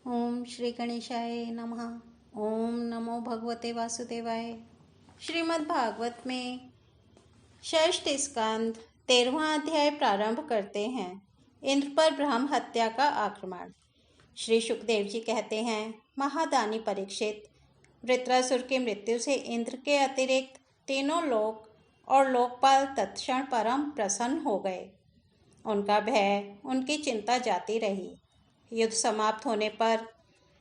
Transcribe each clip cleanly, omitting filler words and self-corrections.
ओम श्री गणेशाय नमः। ओम नमो भगवते वासुदेवाय। श्रीमद् भागवत में षष्ठ स्कंद 13वां अध्याय प्रारंभ करते हैं। इंद्र पर ब्रह्म हत्या का आक्रमण। श्री सुखदेव जी कहते हैं, महादानी परीक्षित, वृत्रासुर की मृत्यु से इंद्र के अतिरिक्त तीनों लोक और लोकपाल तत्क्षण परम प्रसन्न हो गए। उनका भय, उनकी चिंता जाती रही। युद्ध समाप्त होने पर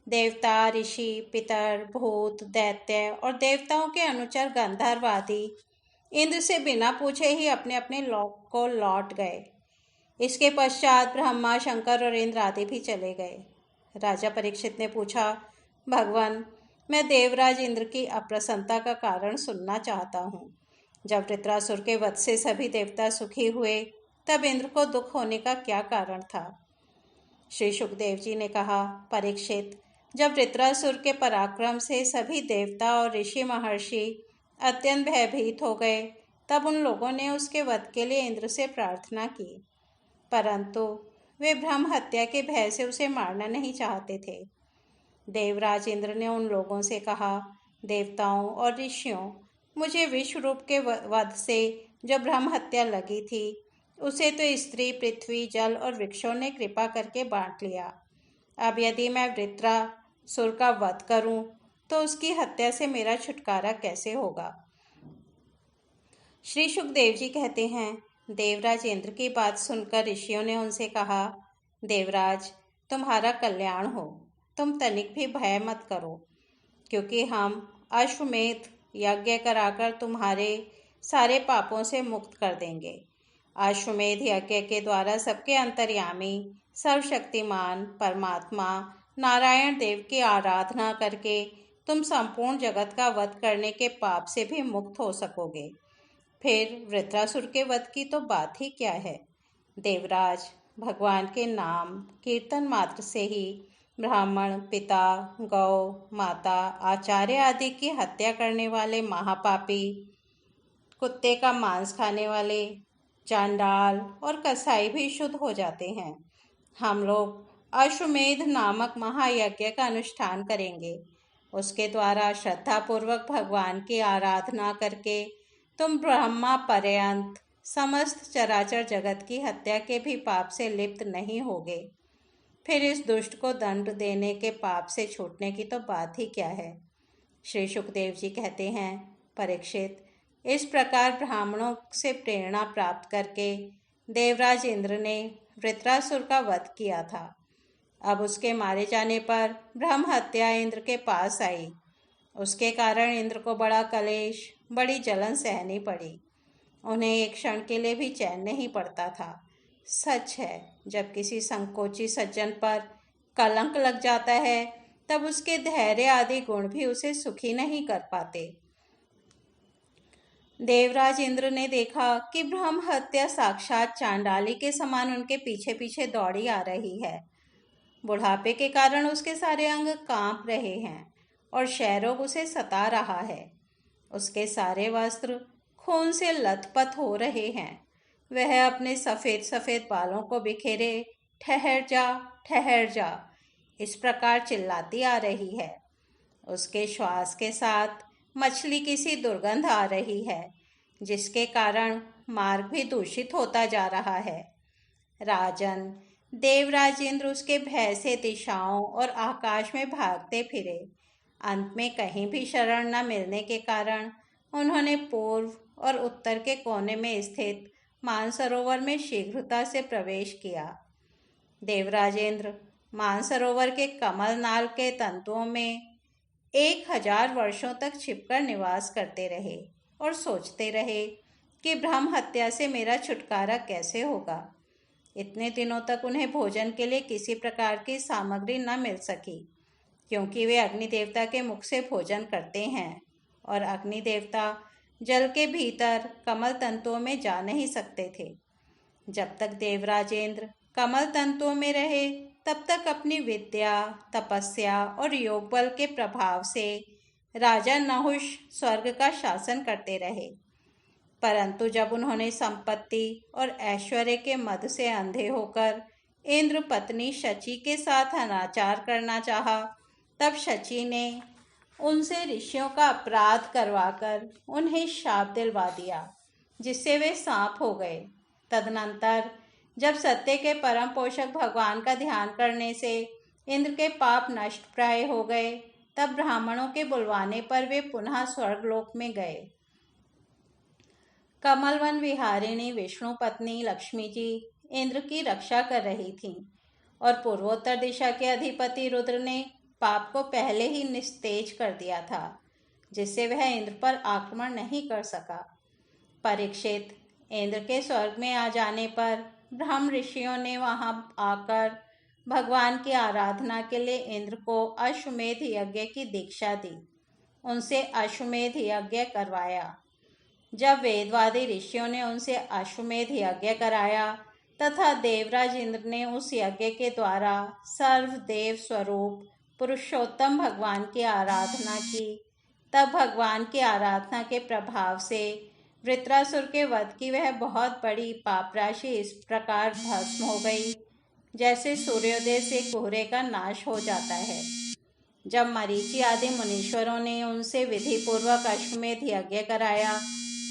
देवता, ऋषि, पितर, भूत, दैत्य और देवताओं के अनुचर गंधर्व आदि इंद्र से बिना पूछे ही अपने अपने लोक को लौट गए। इसके पश्चात ब्रह्मा, शंकर और इंद्र आदि भी चले गए। राजा परीक्षित ने पूछा, भगवान, मैं देवराज इंद्र की अप्रसन्नता का कारण सुनना चाहता हूँ। जब वृत्रासुर के वध से सभी देवता सुखी हुए, तब इंद्र को दुख होने का क्या कारण था? श्री सुखदेव जी ने कहा, परीक्षित, जब वृत्रासुर के पराक्रम से सभी देवता और ऋषि महर्षि अत्यंत भयभीत हो गए, तब उन लोगों ने उसके वध के लिए इंद्र से प्रार्थना की, परंतु वे ब्रह्म हत्या के भय से उसे मारना नहीं चाहते थे। देवराज इंद्र ने उन लोगों से कहा, देवताओं और ऋषियों, मुझे विश्वरूप के वध से जो ब्रह्म हत्या लगी थी, उसे तो स्त्री, पृथ्वी, जल और वृक्षों ने कृपा करके बांट लिया। अब यदि मैं वृत्रासुर का वध करूं, तो उसकी हत्या से मेरा छुटकारा कैसे होगा? श्री सुखदेव जी कहते हैं, देवराज इंद्र की बात सुनकर ऋषियों ने उनसे कहा, देवराज, तुम्हारा कल्याण हो, तुम तनिक भी भय मत करो, क्योंकि हम अश्वमेध यज्ञ कराकर तुम्हारे सारे पापों से मुक्त कर देंगे। अश्वमेध यज्ञ के द्वारा सबके अंतर्यामी, सर्वशक्तिमान परमात्मा नारायण देव की आराधना करके तुम संपूर्ण जगत का वध करने के पाप से भी मुक्त हो सकोगे। फिर वृत्रासुर के वध की तो बात ही क्या है। देवराज, भगवान के नाम कीर्तन मात्र से ही ब्राह्मण, पिता, गौ, माता, आचार्य आदि की हत्या करने वाले महापापी, कुत्ते का मांस खाने वाले चांडाल और कसाई भी शुद्ध हो जाते हैं। हम लोग अश्वमेध नामक महायज्ञ का अनुष्ठान करेंगे। उसके द्वारा श्रद्धापूर्वक भगवान की आराधना करके तुम ब्रह्मा पर्यंत समस्त चराचर जगत की हत्या के भी पाप से लिप्त नहीं होगे। फिर इस दुष्ट को दंड देने के पाप से छूटने की तो बात ही क्या है। श्री सुखदेव जी कहते हैं, परीक्षित, इस प्रकार ब्राह्मणों से प्रेरणा प्राप्त करके देवराज इंद्र ने वृत्रासुर का वध किया था। अब उसके मारे जाने पर ब्रह्म हत्या इंद्र के पास आई। उसके कारण इंद्र को बड़ा कलेश, बड़ी जलन सहनी पड़ी। उन्हें एक क्षण के लिए भी चैन नहीं पड़ता था। सच है, जब किसी संकोची सज्जन पर कलंक लग जाता है, तब उसके धैर्य आदि गुण भी उसे सुखी नहीं कर पाते। देवराज इंद्र ने देखा कि ब्रह्म हत्या साक्षात चांडाली के समान उनके पीछे पीछे दौड़ी आ रही है। बुढ़ापे के कारण उसके सारे अंग कांप रहे हैं और क्षयरोग उसे सता रहा है। उसके सारे वस्त्र खून से लथपथ हो रहे हैं। वह अपने सफ़ेद सफ़ेद बालों को बिखेरे ठहर जा, ठहर जा, इस प्रकार चिल्लाती आ रही है। उसके श्वास के साथ मछली किसी दुर्गंध आ रही है, जिसके कारण मार्ग भी दूषित होता जा रहा है। राजन, देवराज इंद्र उसके भय से दिशाओं और आकाश में भागते फिरे। अंत में कहीं भी शरण न मिलने के कारण उन्होंने पूर्व और उत्तर के कोने में स्थित मानसरोवर में शीघ्रता से प्रवेश किया। देवराजेंद्र मानसरोवर के कमल नाल के तंतुओं में 1000 वर्षों तक छिपकर निवास करते रहे और सोचते रहे कि ब्रह्म हत्या से मेरा छुटकारा कैसे होगा। इतने दिनों तक उन्हें भोजन के लिए किसी प्रकार की सामग्री न मिल सकी, क्योंकि वे अग्नि देवता के मुख से भोजन करते हैं और अग्नि देवता जल के भीतर कमल तंतुओं में जा नहीं सकते थे। जब तक देवराजेंद्र कमल तंतुओं में रहे, तब तक अपनी विद्या, तपस्या और योग बल के प्रभाव से राजा नहुष स्वर्ग का शासन करते रहे। परंतु जब उन्होंने संपत्ति और ऐश्वर्य के मद से अंधे होकर इंद्र पत्नी शची के साथ अनाचार करना चाहा, तब शची ने उनसे ऋषियों का अपराध करवाकर उन्हें शाप दिलवा दिया, जिससे वे सांप हो गए। तदनंतर जब सत्य के परम पोषक भगवान का ध्यान करने से इंद्र के पाप नष्ट प्राय हो गए, तब ब्राह्मणों के बुलवाने पर वे पुनः स्वर्गलोक में गए। कमलवन विहारिणी विष्णु पत्नी लक्ष्मी जी इंद्र की रक्षा कर रही थीं और पूर्वोत्तर दिशा के अधिपति रुद्र ने पाप को पहले ही निस्तेज कर दिया था, जिससे वह इंद्र पर आक्रमण नहीं कर सका। परीक्षित, इंद्र के स्वर्ग में आ जाने पर ब्रह्म ऋषियों ने वहां आकर भगवान की आराधना के लिए इंद्र को अश्वमेध यज्ञ की दीक्षा दी। उनसे अश्वमेध यज्ञ करवाया। जब वेदवादी ऋषियों ने उनसे अश्वमेध यज्ञ कराया तथा देवराज इंद्र ने उस यज्ञ के द्वारा सर्वदेव स्वरूप पुरुषोत्तम भगवान की आराधना की, तब भगवान की आराधना के प्रभाव से वृत्रासुर के वध की वह बहुत बड़ी पाप राशि इस प्रकार भस्म हो गई, जैसे सूर्योदय से कोहरे का नाश हो जाता है। जब मरीचि आदि मुनीश्वरों ने उनसे विधि पूर्वक अश्वमेध यज्ञ कराया,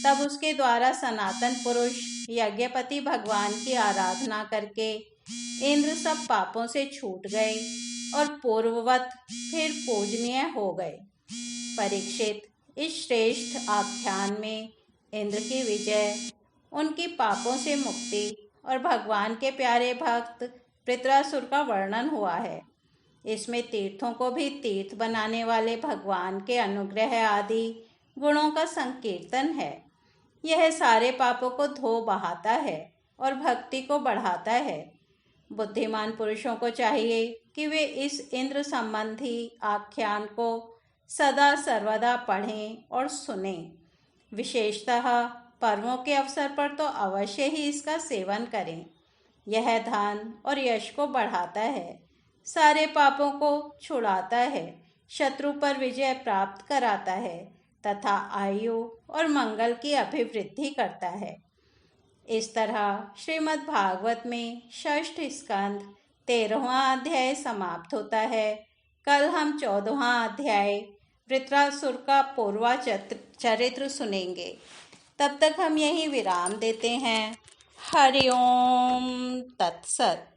तब उसके द्वारा सनातन पुरुष यज्ञपति भगवान की आराधना करके इंद्र सब पापों से छूट गए और पूर्ववत फिर पूजनीय हो गए। परीक्षित, इस श्रेष्ठ आख्यान में इंद्र की विजय, उनकी पापों से मुक्ति और भगवान के प्यारे भक्त वृत्रासुर का वर्णन हुआ है। इसमें तीर्थों को भी तीर्थ बनाने वाले भगवान के अनुग्रह आदि गुणों का संकीर्तन है। यह सारे पापों को धो बहाता है और भक्ति को बढ़ाता है। बुद्धिमान पुरुषों को चाहिए कि वे इस इंद्र संबंधी आख्यान को सदा सर्वदा पढ़ें और सुनें। विशेषतः पर्वों के अवसर पर तो अवश्य ही इसका सेवन करें। यह धन और यश को बढ़ाता है, सारे पापों को छुड़ाता है, शत्रु पर विजय प्राप्त कराता है तथा आयु और मंगल की अभिवृद्धि करता है। इस तरह श्रीमद् भागवत में षष्ठ स्कंध 13वां अध्याय समाप्त होता है। कल हम 14वां अध्याय वृत्रासुर का पूर्वा चरित्र सुनेंगे। तब तक हम यहीं विराम देते हैं। हरि ओम तत्सत।